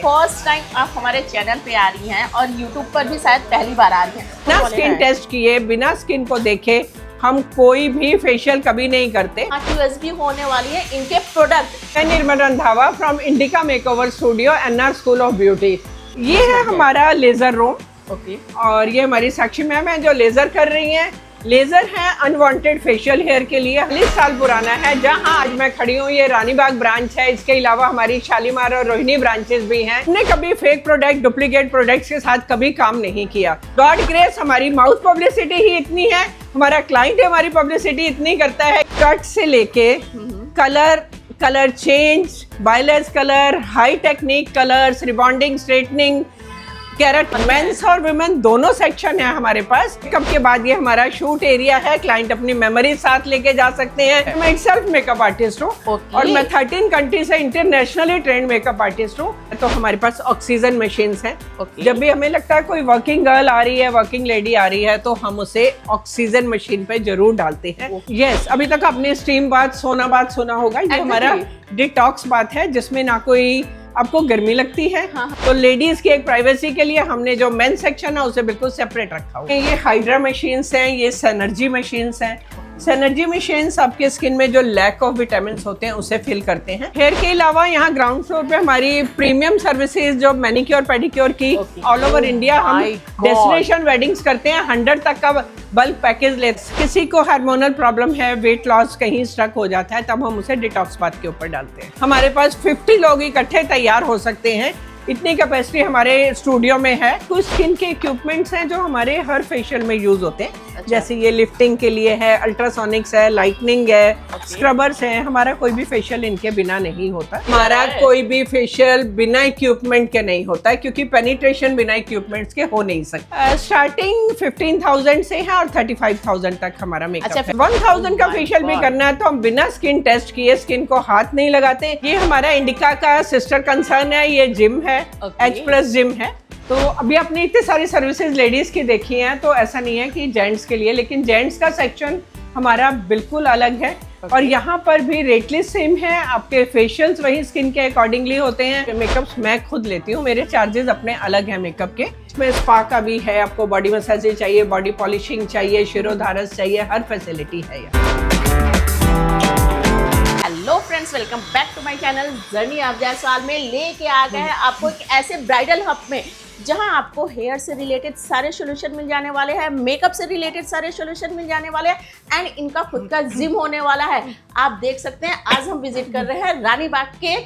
First time आप हमारे channel पे आ रही हैं और यूट्यूब पर भी शायद पहली बार आ रही हैं। बिना स्किन टेस्ट किए, बिना स्किन को देखे हम कोई भी फेशियल कभी नहीं करते। यूएसबी होने वाली है इनके प्रोडक्ट। मैं Nirmal Randhawa from Indica makeover studio NR school of beauty. ये है हमारा लेजर रूम। ओके। और ये हमारी साक्षी मैम है जो लेजर कर रही हैं। लेजर है अनवांटेड फेशियल हेयर के लिए। 40 साल पुराना है। जहां आज मैं खड़ी हूँ ये रानीबाग ब्रांच है। इसके अलावा हमारी शालीमार और रोहिणी ब्रांचेस भी हैं। हमने कभी फेक प्रोडक्ट, डुप्लीकेट प्रोडक्ट्स के साथ कभी काम नहीं किया। गॉड ग्रेस हमारी माउथ पब्लिसिटी ही इतनी है, हमारा क्लाइंट हमारी पब्लिसिटी इतनी करता है। कट से लेके colour change, balayage colour, high technique colours, rebonding, straightening, keratin, men's और वुमेन दोनों सेक्शन है हमारे पास। मेकअप के बाद ये हमारा शूट एरिया है। क्लाइंट अपनी मेमोरी साथ लेके जा सकते हैं। मैं सेल्फ मेकअप आर्टिस्ट हूँ और मैं 13 कंट्री से इंटरनेशनली ट्रेंड मेकअप आर्टिस्ट हूँ। तो हमारे पास ऑक्सीजन मशीन्स हैं। जब भी हमें लगता है कोई वर्किंग गर्ल आ रही है, वर्किंग लेडी आ रही है, तो हम उसे ऑक्सीजन मशीन पे जरूर डालते हैं। यस, अभी तक आपने स्टीम बाथ, सोना बाथ सुना होगा। ये हमारा डिटॉक्स बाथ है जिसमें ना कोई आपको गर्मी लगती है। हाँ। तो लेडीज की एक प्राइवेसी के लिए हमने जो मेन सेक्शन है उसे बिल्कुल सेपरेट रखा हुआ है। ये हाइड्रा मशीन्स हैं, ये सेनर्जी मशीन्स हैं। सेनर्जी मशीन्स आपके स्किन में जो लैक ऑफ विटामिन होते हैं उसे फिल करते हैं। हेयर के अलावा यहाँ ग्राउंड फ्लोर पे हमारी प्रीमियम सर्विसेज जो मैनिक्योर पेडिक्योर की ऑल ओवर इंडिया हम डेस्टिनेशन वेडिंग्स करते हैं। 100 तक का बल्क पैकेज लेते हैं। किसी को हार्मोनल प्रॉब्लम है, वेट लॉस कहीं स्ट्रक हो जाता है, तब हम उसे डिटॉक्स बाथ के ऊपर डालते हैं। हमारे पास 50 लोग इकट्ठे तैयार हो सकते हैं, इतनी कैपेसिटी हमारे स्टूडियो में है। कुछ स्किन के इक्विपमेंट्स हैं जो हमारे हर फेशियल में यूज होते हैं। जैसे ये लिफ्टिंग के लिए है, अल्ट्रासोनिक्स है, लाइटनिंग है, स्क्रबर्स हैं। हमारा कोई भी फेशियल इनके बिना नहीं होता। हमारा कोई भी फेशियल बिना इक्विपमेंट के नहीं होता, क्योंकि पेनिट्रेशन बिना इक्विपमेंट्स के हो नहीं सकता। स्टार्टिंग 15,000 से है और 35,000 तक हमारा मेकअप है। 1,000 का फेशियल भी करना है तो हम बिना स्किन टेस्ट किए, स्किन को हाथ नहीं लगाते। ये हमारा इंडिका का सिस्टर कंसर्न है। ये जिम है, H+ जिम है। तो अभी आपने इतनी सारी सर्विसेज लेडीज की देखी हैं, तो ऐसा नहीं है कि जेंट्स के लिए, लेकिन जेंट्स का सेक्शन हमारा बिल्कुल अलग है। और यहाँ पर भी रेट लिस्ट सेम है। आपके फेशियल्स वही स्किन के अकॉर्डिंगली होते हैं। मेकअप्स मैं खुद लेती हूँ, मेरे चार्जेस अपने अलग हैं मेकअप के। इसमें स्पा का भी है, आपको बॉडी मसाज चाहिए, बॉडी पॉलिशिंग चाहिए, शिरोधारस चाहिए, हर फैसिलिटी है यहाँ। Hello friends, welcome back to my channel journey of Jaiswal में लेके आ गए हैं आपको एक ऐसे ब्राइडल हब में जहां आपको हेयर से रिलेटेड सारे सॉल्यूशन मिल जाने वाले हैं, मेकअप से रिलेटेड सारे सॉल्यूशन मिल जाने वाले हैं एंड इनका खुद का जिम होने वाला है। आप देख सकते हैं आज हम विजिट कर रहे हैं रानीबाग के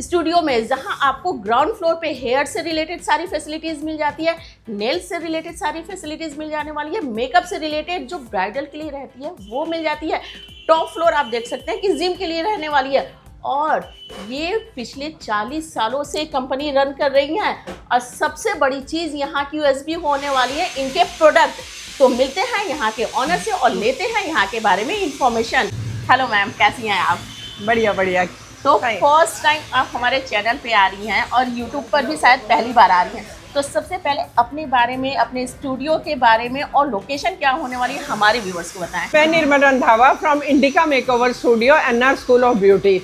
स्टूडियो में, जहां आपको ग्राउंड फ्लोर पे हेयर से रिलेटेड सारी फैसिलिटीज मिल जाती है, नेल्स से रिलेटेड सारी फैसिलिटीज मिल जाने वाली है, मेकअप से रिलेटेड जो ब्राइडल के लिए रहती है वो मिल जाती है। टॉप फ्लोर आप देख सकते हैं कि जिम के लिए रहने वाली है और ये पिछले 40 सालों से कंपनी रन कर रही है। और सबसे बड़ी चीज़ यहाँ की यूएसबी होने वाली है इनके प्रोडक्ट। तो मिलते हैं यहाँ के ऑनर से और लेते हैं यहाँ के बारे में इंफॉर्मेशन। हेलो मैम, कैसी हैं आप? बढ़िया बढ़िया। तो फर्स्ट टाइम आप हमारे चैनल पे आ रही हैं और यूट्यूब पर भी शायद पहली बार आ रही हैं। तो सबसे पहले अपने बारे में, अपने स्टूडियो के बारे में और लोकेशन क्या होने वाली है हमारे व्यूअर्स को बताएं। मैं Nirmal Randhawa from Indica makeover studio NR school of beauty.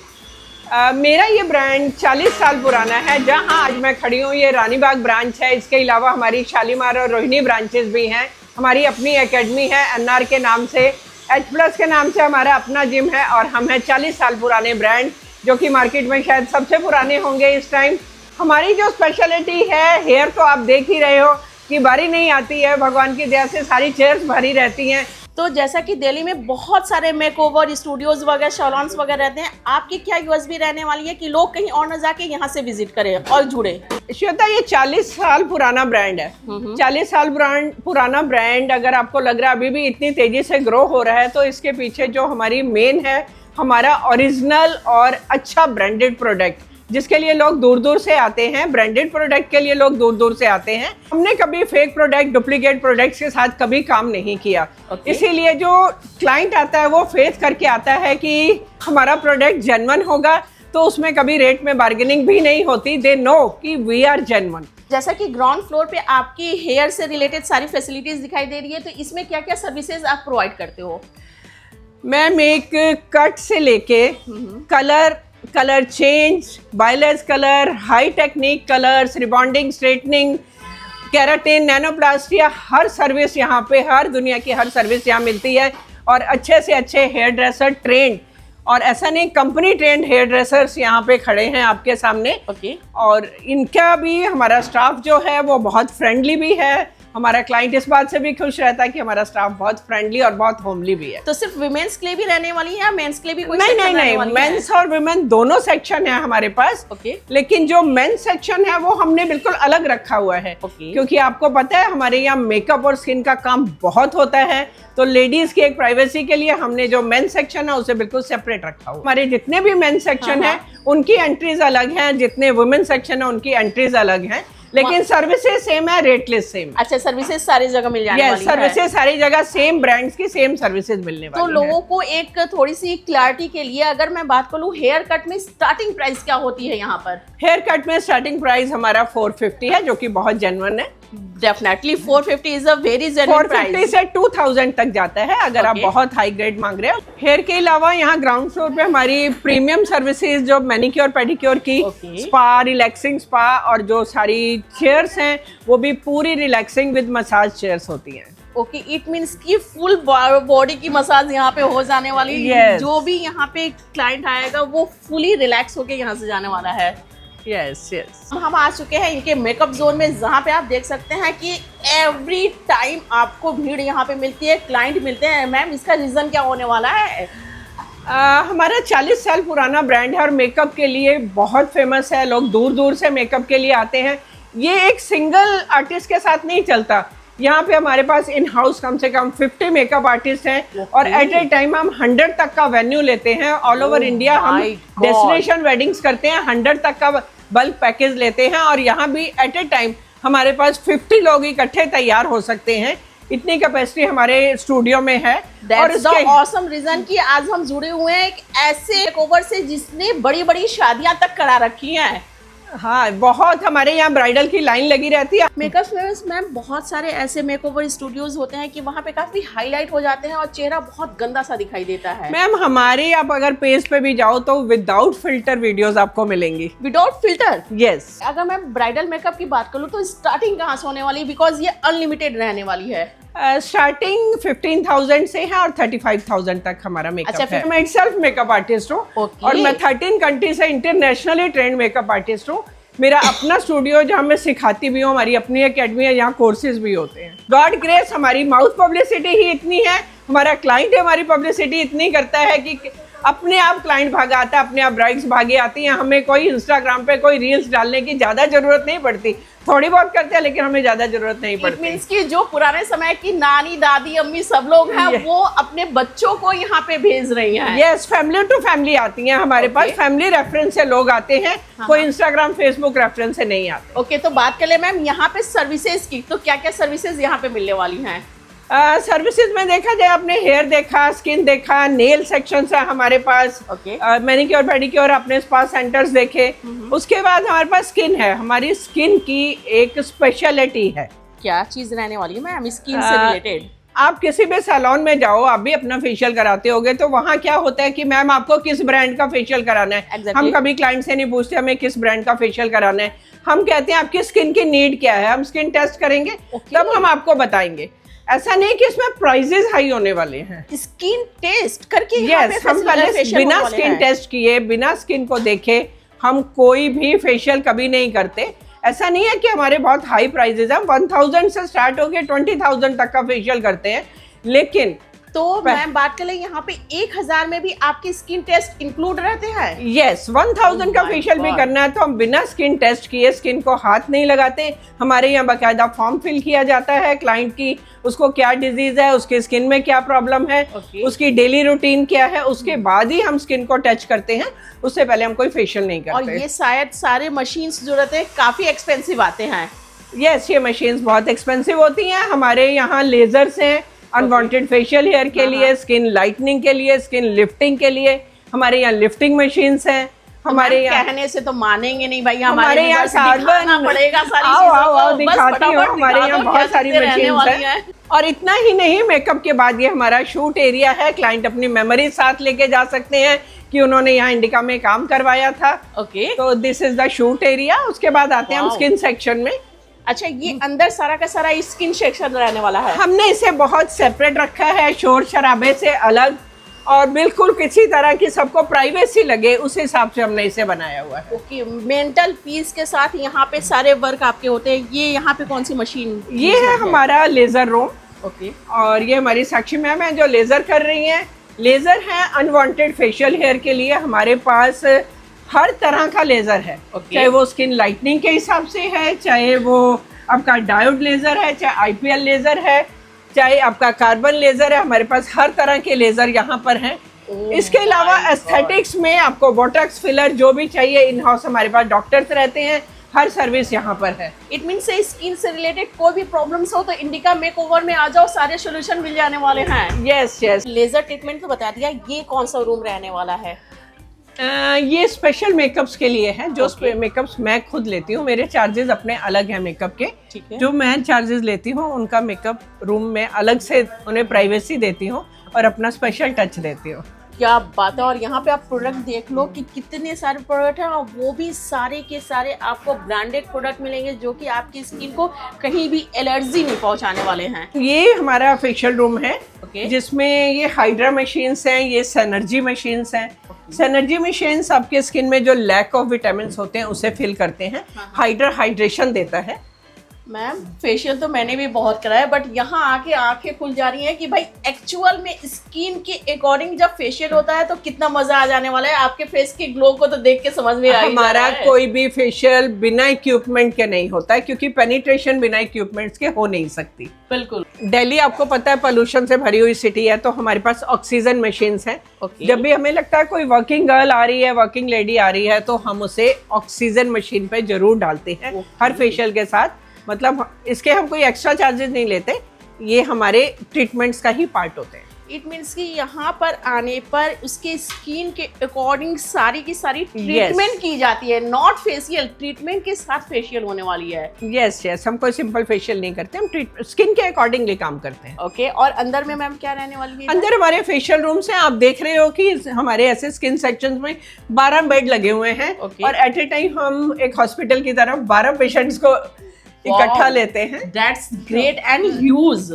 मेरा ये ब्रांड 40 साल पुराना है। जहां आज मैं खड़ी हूँ ये रानीबाग ब्रांच है। इसके अलावा हमारी शालीमार और रोहिणी ब्रांचेस भी हैं। हमारी अपनी एकेडमी है एनआर के नाम से, H+ के नाम से हमारा अपना जिम है और हम हैं 40 साल पुराने ब्रांड, जो कि मार्केट में शायद सबसे पुराने होंगे इस टाइम। हमारी जो स्पेशलिटी है, हेयर तो आप देख ही रहे हो कि बारी नहीं आती है, भगवान की दया से सारी चेयर्स भरी रहती हैं। तो जैसा कि दिल्ली में बहुत सारे मेकओवर स्टूडियोज वगैरह, सैलून्स वगैरह रहते हैं, आपकी क्या यूएसबी रहने वाली है कि लोग कहीं और न जाके यहाँ से विजिट करें और जुड़े? श्वेता, ये 40 साल पुराना ब्रांड है। 40 साल पुराना ब्रांड अगर आपको लग रहा है अभी भी इतनी तेजी से ग्रो हो रहा है, तो इसके पीछे जो हमारी मेन है, हमारा ओरिजिनल और अच्छा ब्रांडेड प्रोडक्ट, जिसके लिए लोग दूर दूर से आते हैं। ब्रांडेड प्रोडक्ट के लिए लोग दूर दूर से आते हैं। हमने कभी फेक प्रोडक्ट, डुप्लीकेट प्रोडक्ट्स के साथ कभी काम नहीं किया। इसीलिए जो क्लाइंट आता है वो फेस करके आता है कि हमारा प्रोडक्ट जेन्युइन होगा, तो उसमें कभी रेट में बार्गेनिंग भी नहीं होती। दे नो कि वी आर जेन्युइन। जैसा कि ग्राउंड फ्लोर पे आपकी हेयर से रिलेटेड सारी फैसिलिटीज दिखाई दे रही है, तो इसमें क्या क्या सर्विसेज आप प्रोवाइड करते हो? मैम, एक कट से लेके colour change, balayage colour, high technique colours, rebonding, straightening, keratin, nanoplastia, हर सर्विस यहाँ पे, हर दुनिया की हर सर्विस यहाँ मिलती है। और अच्छे से अच्छे हेयर ड्रेसर ट्रेंड, और ऐसा नहीं, कंपनी ट्रेंड हेयर ड्रेसर्स यहाँ पे खड़े हैं आपके सामने। और इनका भी, हमारा स्टाफ जो है वो बहुत फ्रेंडली भी है। हमारा क्लाइंट इस बात से भी खुश रहता है कि हमारा स्टाफ बहुत फ्रेंडली और बहुत होमली भी है। तो सिर्फ विमेंस के लिए भी रहने वाली है या मेंस के लिए भी कोई नहीं, मेंस और विमेन दोनों सेक्शन है हमारे पास। लेकिन जो मेंस सेक्शन है वो हमने बिल्कुल अलग रखा हुआ है। क्योंकि आपको पता है हमारे यहाँ मेकअप और स्किन का काम बहुत होता है, तो लेडीज की एक प्राइवेसी के लिए हमने जो मेंस सेक्शन है उसे बिल्कुल सेपरेट रखा हुआ। हमारे जितने भी मेंस सेक्शन है उनकी एंट्रीज अलग हैं, जितने वुमेन सेक्शन है उनकी एंट्रीज अलग हैं, लेकिन सर्विसेज सेम है, रेट लिस्ट सेम। अच्छा, सर्विसेज सारी जगह मिल जाने वाली है। सर्विसेज सारी जगह सेम ब्रांड्स की सेम सर्विसेज मिलने वाली तो लोगों को एक थोड़ी सी क्लैरिटी के लिए अगर मैं बात करूं, हेयर कट में स्टार्टिंग प्राइस क्या होती है यहाँ पर? हेयर कट में स्टार्टिंग प्राइस हमारा 450 है, जो कि बहुत जेन्युइन है। Definitely 450 is a very genuine price. 450 से 2000 तक जाता है अगर आप बहुत हाई ग्रेड मांग रहे हो। हेयर के अलावा यहाँ ग्राउंड फ्लोर पे हमारी प्रीमियम सर्विसेज, जो मैनिक्योर पेडिक्योर की, स्पा, रिलैक्सिंग स्पा, और जो सारी चेयर्स हैं वो भी पूरी रिलैक्सिंग विद मसाज चेयर्स होती हैं। ओके, इट मीन्स कि फुल बॉडी की मसाज यहाँ पे हो जाने वाली है। जो भी यहाँ पे क्लाइंट आएगा वो फुली रिलैक्स होके यहाँ से जाने वाला है। Yes yes. हम आ चुके हैं इनके मेकअप जोन में, जहाँ पे आप देख सकते हैं कि एवरी टाइम आपको भीड़ यहाँ पे मिलती है, क्लाइंट मिलते हैं। मैम, इसका रीजन क्या होने वाला है? हमारा 40 साल पुराना ब्रांड है और मेकअप के लिए बहुत फेमस है। लोग दूर दूर से मेकअप के लिए आते हैं। ये एक सिंगल आर्टिस्ट के साथ नहीं चलता। यहाँ पे हमारे पास इन हाउस कम से कम 50 मेकअप आर्टिस्ट हैं और एट ए टाइम हम 100 तक का वेन्यू लेते हैं। ऑल ओवर इंडिया हम डेस्टिनेशन वेडिंग्स करते हैं, 100 तक का बल्क पैकेज लेते हैं। और यहाँ भी एट ए टाइम हमारे पास 50 लोग इकट्ठे तैयार हो सकते हैं, इतनी कैपेसिटी हमारे स्टूडियो में है। और इसका ऑसम रीजन कि आज हम जुड़े हुए हैं एक ऐसे मेकओवर से जिसने बड़ी बड़ी शादियां तक करा रखी हैं। हाँ, बहुत हमारे यहाँ ब्राइडल की लाइन लगी रहती है। मेकअप में मैम बहुत सारे ऐसे मेकओवर स्टूडियोज होते हैं कि वहाँ पे काफी हाईलाइट हो जाते हैं और चेहरा बहुत गंदा सा दिखाई देता है। मैम, हमारे आप अगर पेज पे भी जाओ तो विदाउट फिल्टर वीडियोस आपको मिलेंगी। Without filter? यस। अगर मैं ब्राइडल मेकअप की बात करूँ तो स्टार्टिंग कहाँ से होने वाली, बिकॉज ये अनलिमिटेड रहने वाली है? स्टार्टिंग 15,000 से है और 35,000 तक हमारा मेकअप है। मैं सेल्फ मेकअप आर्टिस्ट हूँ और मैं 13 कंट्री से इंटरनेशनली ट्रेंड मेकअप आर्टिस्ट हूँ। मेरा अपना स्टूडियो जहाँ मैं सिखाती भी हूँ, हमारी अपनी एकेडमी है, यहाँ कोर्सेज भी होते हैं। गॉड ग्रेस, हमारी माउथ पब्लिसिटी ही इतनी है, हमारा क्लाइंट हमारी पब्लिसिटी इतनी करता है कि अपने आप क्लाइंट भागा आता है, अपने आप ब्राइड्स भागे आती हैं। हमें कोई इंस्टाग्राम पे कोई रील्स डालने की ज़्यादा ज़रूरत नहीं पड़ती, थोड़ी बहुत करते हैं लेकिन हमें ज़्यादा ज़रूरत नहीं पड़ती। मींस कि जो पुराने समय की नानी, दादी, अम्मी सब लोग हैं वो अपने बच्चों को यहाँ पे भेज रही हैं। यस, फैमिली टू फैमिली आती हैं हमारे पास, फैमिली रेफरेंस से लोग आते हैं, कोई इंस्टाग्राम फेसबुक रेफरेंस से नहीं आते। ओके, तो बात कर ले मैम यहाँ पे सर्विसेज की, तो क्या क्या सर्विसेज यहाँ पे मिलने वाली हैं? सर्विसेज में देखा जाए, आपने हेयर देखा, स्किन देखा, नेल सेक्शन है हमारे पास, मैनिक्योर पेडिक्योर, अपने स्पा सेंटर्स देखे। उसके बाद हमारे पास स्किन है। हमारी स्किन की एक स्पेशलिटी है। क्या चीज रहने वाली है मैम स्किन से रिलेटेड? आप किसी भी सैलून में जाओ, आप भी अपना फेशियल कराते होगे, तो वहाँ क्या होता है कि मैम आपको किस ब्रांड का फेशियल कराना है। हम कभी क्लाइंट से नहीं पूछते हमें किस ब्रांड का फेशियल कराना है। हम कहते हैं आपकी स्किन की नीड क्या है, हम स्किन टेस्ट करेंगे, तब हम आपको बताएंगे। ऐसा नहीं कि इसमें प्राइजेस हाई होने वाले हैं। स्किन टेस्ट करके? यस, हम पहले बिना स्किन टेस्ट किए, बिना स्किन को देखे हम कोई भी फेशियल कभी नहीं करते। ऐसा नहीं है कि हमारे बहुत हाई प्राइजेस हैं, 1000 से स्टार्ट होके 20,000 तक का फेशियल करते हैं। लेकिन तो मैम बात करें यहाँ पे 1000 में भी आपके स्किन टेस्ट इंक्लूड रहते हैं? यस, 1000 का फेशियल भी करना है तो हम बिना स्किन टेस्ट किए, स्किन को हाथ नहीं लगाते। हमारे यहाँ बाकायदा फॉर्म फिल किया जाता है क्लाइंट की, उसको क्या डिजीज है, उसके स्किन में क्या प्रॉब्लम है, उसकी डेली रूटीन क्या है, उसके बाद ही हम स्किन को टच करते हैं। उससे पहले हम कोई फेशियल नहीं करते। और ये शायद सारे मशीन्स जो रहते हैं काफी एक्सपेंसिव आते हैं। यस, ये मशीन्स बहुत एक्सपेंसिव होती हैं। हमारे यहाँ लेजर्स हैं अनवांटेड फेशियल हेयर के लिए, स्किन लाइटनिंग के लिए, स्किन लिफ्टिंग के लिए। हमारे यहाँ लिफ्टिंग मशीन्स हैं। हमारे यहाँ कहने से तो मानेंगे नहीं भाई, हमारे यहाँ दिखाना पड़ेगा सारी आओ दिखाती हूँ। हमारे यहाँ बहुत सारी मशीन्स हैं। और इतना ही नहीं, मेकअप के बाद ये हमारा शूट एरिया है। क्लाइंट अपनी मेमोरी साथ लेके जा सकते हैं। कि उन्होंने यहाँ इंडिका में काम करवाया था। ओके तो this is the shoot area. उसके बाद आते हैं हम Wow. स्किन सेक्शन में। अच्छा, ये अंदर सारा का सारा स्किन सेक्शन रहने वाला है। हमने इसे बहुत सेपरेट रखा है, शोर शराबे से अलग, और बिल्कुल किसी तरह की सबको प्राइवेसी लगे उस हिसाब से हमने इसे बनाया हुआ है। ओके, मेंटल पीस के साथ यहाँ पे सारे वर्क आपके होते हैं। ये यहाँ पे कौन सी मशीन? ये है हमारा लेजर रूम, ओके और ये हमारी साक्षी मैम है जो लेजर कर रही हैं। लेजर है अनवांटेड फेशियल हेयर के लिए। हमारे पास हर तरह का लेजर है, चाहे वो स्किन लाइटनिंग के हिसाब से है, चाहे वो आपका डायोड लेजर है, चाहे आईपीएल लेजर है, चाहे आपका कार्बन लेजर है। हमारे पास हर तरह के लेजर यहाँ पर हैं। इसके अलावा एस्थेटिक्स में आपको बोटॉक्स फिलर जो भी चाहिए, इन हाउस हमारे पास डॉक्टर्स रहते हैं, हर सर्विस यहाँ पर है। इट मीन से स्किन से रिलेटेड कोई भी प्रॉब्लम्स हो तो इंडिका मेकओवर में आ जाओ, सारे सॉल्यूशन मिल जाने वाले हैं। Yes yes. लेजर ट्रीटमेंट तो बता दिया, ये कौन सा रूम रहने वाला है? ये स्पेशल मेकअप्स के लिए है, जो Okay. मेकअप्स मैं खुद लेती हूँ। मेरे चार्जेस अपने अलग हैं मेकअप के। ठीक है। जो मैं चार्जेस लेती हूँ उनका मेकअप रूम में अलग से उन्हें प्राइवेसी देती हूँ और अपना स्पेशल टच देती हूँ। क्या बात है। और यहाँ पे आप प्रोडक्ट देख लो कि कितने सारे प्रोडक्ट हैं, और वो भी सारे के सारे आपको ब्रांडेड प्रोडक्ट मिलेंगे जो कि आपकी स्किन को कहीं भी एलर्जी नहीं पहुंचाने वाले हैं। ये हमारा फेशियल रूम है, Okay. जिसमें ये हाइड्रा मशीन्स हैं, ये सेनर्जी मशीन्स हैं। सेनर्जी मशीन्स आपके स्किन में जो लैक ऑफ विटामिन होते हैं उसे फिल करते हैं। हाइड्रा हाइड्रेशन देता है। मैम, फेशियल तो मैंने भी बहुत कराया, बट यहाँ आके आंखें खुल जा रही हैं कि भाई एक्चुअल में स्किन के अकॉर्डिंग जब फेशियल होता है तो कितना मजा आ जाने वाला है। आपके फेस के ग्लो को तो देख के समझ में आ ही जा हमारा रहा है। कोई भी फेशियल बिना इक्विपमेंट के नहीं होता है, क्योंकि पेनिट्रेशन बिना इक्विपमेंट्स के हो नहीं सकती। बिल्कुल। दिल्ली आपको पता है पोल्यूशन से भरी हुई सिटी है, तो हमारे पास ऑक्सीजन मशीन्स हैं। Okay. जब भी हमें लगता है कोई वर्किंग गर्ल आ रही है, वर्किंग लेडी आ रही है, तो हम उसे ऑक्सीजन मशीन पे जरूर डालते हैं। हर फेशियल के साथ, मतलब इसके हम कोई एक्स्ट्रा चार्जेस नहीं लेते, ये हमारे ट्रीटमेंट्स का ही पार्ट होते हैं। इट मीन्स कि यहाँ पर आने पर उसके स्किन के अकॉर्डिंग सारी की सारी ट्रीटमेंट की जाती है। नॉट फेशियल, ट्रीटमेंट के साथ फेशियल होने वाली है। यस यस, हम कोई सिंपल फेशियल नहीं करते, हम स्किन के अकॉर्डिंगली काम करते हैं। ओके और अंदर में मैम क्या रहने वाली है? अंदर हमारे फेशियल रूम्स हैं। आप देख रहे हो कि हमारे ऐसे स्किन सेक्शंस में 12 बेड लगे हुए हैं। Okay. और एट ए टाइम हम एक हॉस्पिटल की तरफ 12 पेशेंट्स को इकट्ठा लेते हैं। That's great and huge.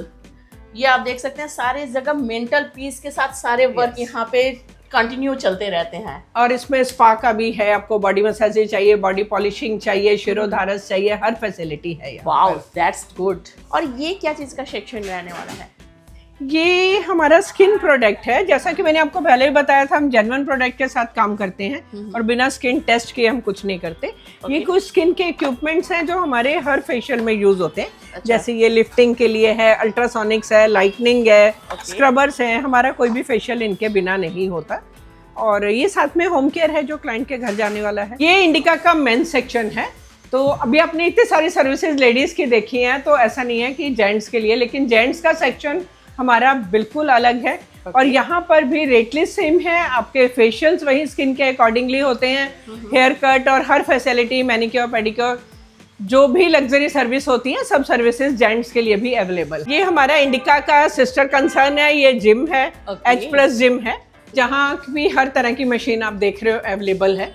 ये आप देख सकते हैं सारे जगह मेंटल पीस के साथ सारे वर्क यहाँ पे कंटिन्यू चलते रहते हैं। और इसमें स्पा का भी है, आपको बॉडी मसाज चाहिए, बॉडी पॉलिशिंग चाहिए, शिरोधारस चाहिए, हर फैसिलिटी है यहाँ वाओ, पर। That's good. और ये क्या चीज का सेक्शन रहने वाला है? ये हमारा स्किन प्रोडक्ट है। जैसा कि मैंने आपको पहले भी बताया था, हम जेन्युइन प्रोडक्ट के साथ काम करते हैं और बिना स्किन टेस्ट किए हम कुछ नहीं करते। ये कुछ स्किन के इक्विपमेंट्स हैं जो हमारे हर फेशियल में यूज होते हैं। अच्छा। जैसे ये लिफ्टिंग के लिए है, अल्ट्रासोनिक्स है, लाइटनिंग है, स्क्रबर्स है। हमारा कोई भी फेशियल इनके बिना नहीं होता। और ये साथ में होम केयर है जो क्लाइंट के घर जाने वाला है। ये इंडिका का मेंस सेक्शन है। तो अभी आपने इतनी सारी सर्विसेज लेडीज की देखी हैं, तो ऐसा नहीं है कि जेंट्स के लिए, लेकिन जेंट्स का सेक्शन हमारा बिल्कुल अलग है। और यहाँ पर भी रेट लिस्ट सेम है। आपके फेशियल्स वही स्किन के अकॉर्डिंगली होते हैं। हेयर कट और हर फैसिलिटी, मैनिक्योर पेडिक्योर, जो भी लग्जरी सर्विस होती है, सब सर्विसेज जेंट्स के लिए भी अवेलेबल। ये हमारा इंडिका का सिस्टर कंसर्न है। ये जिम है, H+ जिम है, जहाँ भी हर तरह की मशीन आप देख रहे हो अवेलेबल है।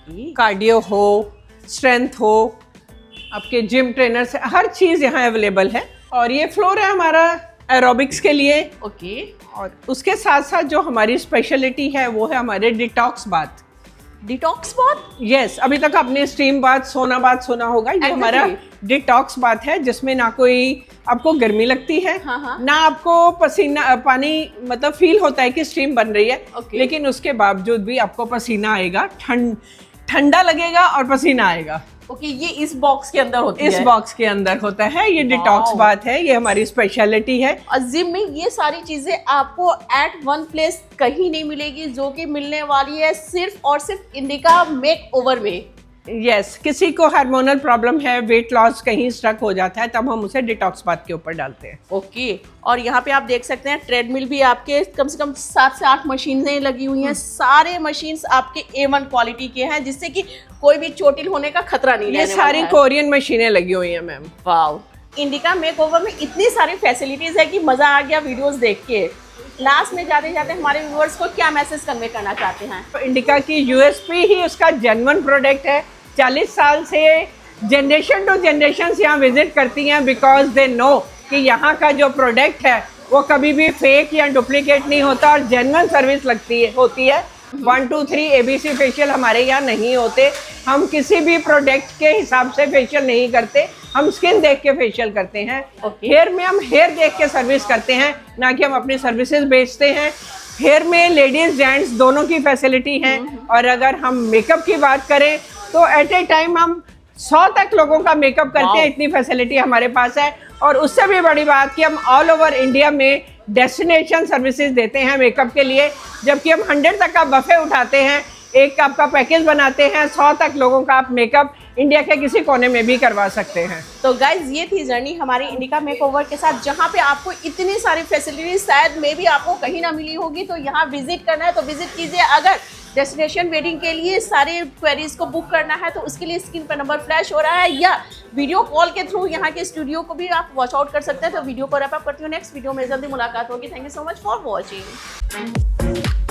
कार्डियो हो, स्ट्रेंथ हो, आपके जिम ट्रेनर से हर चीज़ यहाँ अवेलेबल है। और ये फ्लोर है हमारा एरोबिक्स के लिए। ओके। और उसके साथ साथ जो हमारी स्पेशलिटी है वो है हमारे detox bath. Detox bath? Yes, अभी तक आपने स्टीम बाथ, सोना बाथ सुना होगा। ये हमारा डिटॉक्स बाथ है, जिसमें ना कोई आपको गर्मी लगती है, ना आपको पसीना पानी मतलब फील होता है कि स्टीम बन रही है। लेकिन उसके बावजूद भी आपको पसीना आएगा, ठंडा लगेगा और पसीना आएगा। ओके, ये इस बॉक्स के अंदर होती है? इस बॉक्स के अंदर होता है। ये डिटॉक्स बाथ है, ये हमारी स्पेशलिटी है। और जिम में ये सारी चीजें आपको एट वन प्लेस कहीं नहीं मिलेगी, जो कि मिलने वाली है सिर्फ और सिर्फ इंडिका मेकओवर में। यस, किसी को हार्मोनल प्रॉब्लम है, वेट लॉस कहीं स्ट्रक हो जाता है, तब हम उसे डिटॉक्स बाथ के ऊपर डालते हैं। ओके। और यहाँ पे आप देख सकते हैं ट्रेडमिल भी आपके कम से कम 7 से 8 मशीनें लगी हुई हैं। सारे मशीन्स आपके A1 क्वालिटी के हैं, जिससे कि कोई भी चोटिल होने का खतरा नहीं। ये सारी कोरियन मशीनें लगी हुई हैं मैम। वाओ, इंडिका मेकओवर में इतनी सारी फैसिलिटीज है कि मजा आ गया वीडियोस देख के। लास्ट में जाते जाते हमारे व्यूअर्स को क्या मैसेज कन्वे करना चाहते हैं? तो इंडिका की यूएसपी ही उसका जेन्युइन प्रोडक्ट है। 40 साल से जनरेशन टू जनरेशन यहाँ विजिट करती हैं, बिकॉज दे नो कि यहाँ का जो प्रोडक्ट है वो कभी भी फेक या डुप्लीकेट नहीं होता और जेन्युइन सर्विस होती है। 1 2 3 ABC फेशियल हमारे यहाँ नहीं होते। हम किसी भी प्रोडक्ट के हिसाब से फेशियल नहीं करते, हम स्किन देख के फेशियल करते हैं। हेयर में हम हेयर देख के सर्विस करते हैं, ना कि हम अपनी सर्विसेज बेचते हैं। हेयर में लेडीज जेंट्स दोनों की फैसिलिटी है। और अगर हम मेकअप की बात करें तो एट ए टाइम हम 100 तक लोगों का मेकअप करते हैं, इतनी फैसिलिटी हमारे पास है। और उससे भी बड़ी बात कि हम ऑल ओवर इंडिया में डेस्टिनेशन सर्विसेज देते हैं मेकअप के लिए, जबकि हम 100 तक का बफे उठाते हैं, एक आपका पैकेज बनाते हैं, 100 तक लोगों का आप मेकअप इंडिया के किसी कोने में भी करवा सकते हैं। तो गाइज ये थी जर्नी हमारी इंडिका मेकओवर के साथ, जहाँ पे आपको इतनी सारी फैसिलिटीज शायद में भी आपको कहीं ना मिली होगी। तो यहाँ विजिट करना है तो विजिट कीजिए। अगर डेस्टिनेशन वेडिंग के लिए सारे क्वेरीज को बुक करना है तो उसके लिए स्क्रीन पर नंबर फ्लैश हो रहा है, या वीडियो कॉल के थ्रू यहाँ के स्टूडियो को भी आप वॉच आउट कर सकते हैं। तो वीडियो को रैप अप करती हूँ, नेक्स्ट वीडियो में जल्दी मुलाकात होगी। Thank you so much for watching.